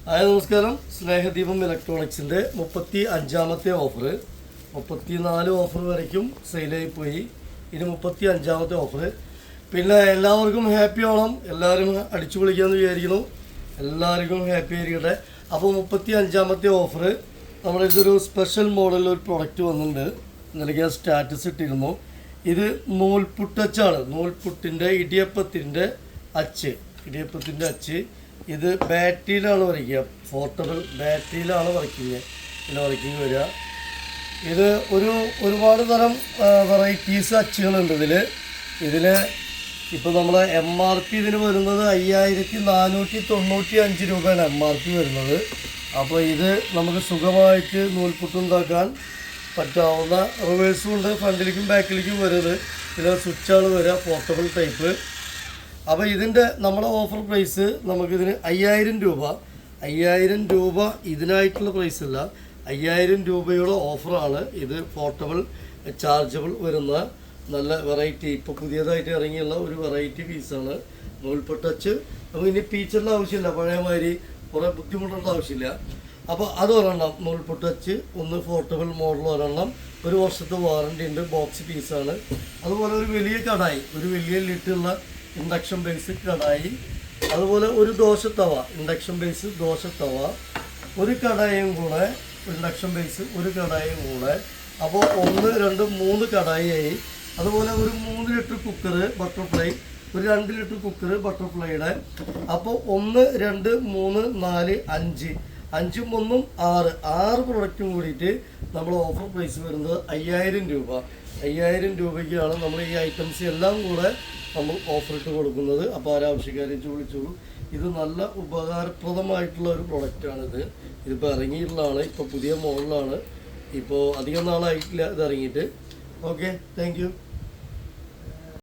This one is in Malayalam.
ഹായ് നമസ്കാരം. സ്നേഹദീപം ഇലക്ട്രോണിക്സിൻ്റെ 35ാമത്തെ ഓഫർ. 34 ഓഫർ വരയ്ക്കും സെയിലായി പോയി. ഇനി 35ാമത്തെ ഓഫർ. പിന്നെ എല്ലാവർക്കും ഹാപ്പി ഓണം. എല്ലാവരും അടിച്ചു പൊളിക്കാമെന്ന് വിചാരിക്കുന്നു. എല്ലാവർക്കും ഹാപ്പി ആയിരിക്കട്ടെ. അപ്പോൾ 35ാമത്തെ ഓഫർ നമ്മുടെ ഇതൊരു സ്പെഷ്യൽ മോഡലിൽ ഒരു പ്രൊഡക്റ്റ് വന്നിട്ടുണ്ട്. ഇന്നലെ ഞാൻ സ്റ്റാറ്റസ് ഇട്ടിരുന്നു. ഇത് നൂൽപുട്ടച്ചാണ്. നൂൽപുട്ടിൻ്റെ ഇടിയപ്പത്തിൻ്റെ അച്ച്. ഇത് ബാറ്ററിയിലാണ് വരയ്ക്കുക. പോർട്ടബിൾ ബാറ്ററിയിലാണ് വർക്കിംഗ് വരിക. ഇത് ഒരുപാട് തരം വെറൈറ്റീസ് അച്ചുകളുണ്ട് ഇതിൽ ഇപ്പോൾ നമ്മളെ MRP ഇതിന് വരുന്നത് 5495 രൂപയാണ് MRP വരുന്നത്. അപ്പോൾ ഇത് നമുക്ക് സുഖമായിട്ട് നൂൽപുട്ടുണ്ടാക്കാൻ പറ്റാവുന്ന റിവേഴ്സും ഉണ്ട്, ഫ്രണ്ടിലേക്കും ബാക്കിലേക്കും വരുന്നത്. ഇതിൽ സ്വിച്ചാണ് വരിക, പോർട്ടബിൾ ടൈപ്പ്. അപ്പോൾ ഇതിൻ്റെ നമ്മുടെ ഓഫർ പ്രൈസ് നമുക്കിതിന് 5000 രൂപ ഇതിനായിട്ടുള്ള പ്രൈസ് അല്ല, 5000 രൂപയുടെ ഓഫറാണ് ഇത്. പോർട്ടബിൾ ചാർജബിൾ വരുന്ന നല്ല വെറൈറ്റി, ഇപ്പോൾ പുതിയതായിട്ട് ഇറങ്ങിയുള്ള ഒരു വെറൈറ്റി പീസാണ് നൂൽപുട്ടച്ച്. നമുക്ക് ഇനി ഫീച്ചറിൻ്റെ ആവശ്യമില്ല, പഴയമാതിരി കുറേ ബുദ്ധിമുട്ടേണ്ട ആവശ്യമില്ല. അപ്പോൾ അത് ഒരെണ്ണം നൂൽപുട്ടച്ച്, ഒന്ന് പോർട്ടബിൾ മോഡൽ ഒരെണ്ണം, 1 വർഷത്തെ വാറണ്ടി ഉണ്ട്, ബോക്സ് പീസാണ്. അതുപോലെ ഒരു വലിയ കടായി, ഒരു വലിയ ലിറ്റുള്ള ഇൻഡക്ഷൻ ബേസ് കടായി, അതുപോലെ ഒരു ദോശത്തവ, ഇൻഡക്ഷൻ ബേസ് ദോശത്തവ, ഒരു കടായും കൂടെ, ഇൻഡക്ഷൻ ബേസ് ഒരു കടായും കൂടെ. അപ്പോൾ 1, 2, 3 കടായി. അതുപോലെ ഒരു 3 ലിറ്റർ കുക്കർ ബട്ടർഫ്ലൈ, ഒരു 2 ലിറ്റർ കുക്കർ ബട്ടർഫ്ലൈയുടെ. അപ്പോൾ 1, 2, 3, 4, 5, 5ഉം 1ഉം 6 പ്രൊഡക്റ്റും കൂടിയിട്ട് നമ്മൾ ഓഫർ പ്രൈസ് വരുന്നത് 5000 രൂപ. 5000 രൂപയ്ക്കാണ് നമ്മൾ ഈ ഐറ്റംസ് എല്ലാം കൂടെ നമ്മൾ ഓഫർ ഇട്ട് കൊടുക്കുന്നത്. അപ്പോൾ ആരാവശ്യക്കാരെ വിളിച്ചോളൂ. ഇത് നല്ല ഉപകാരപ്രദമായിട്ടുള്ള ഒരു പ്രൊഡക്റ്റാണിത്. ഇതിപ്പോൾ ഇറങ്ങിയിട്ടുള്ളതാണ്, ഇപ്പോൾ പുതിയ മോഡലാണ്. ഇപ്പോൾ അധികം നാളായിട്ടില്ല ഇത് ഇറങ്ങിയിട്ട്. Okay, thank you.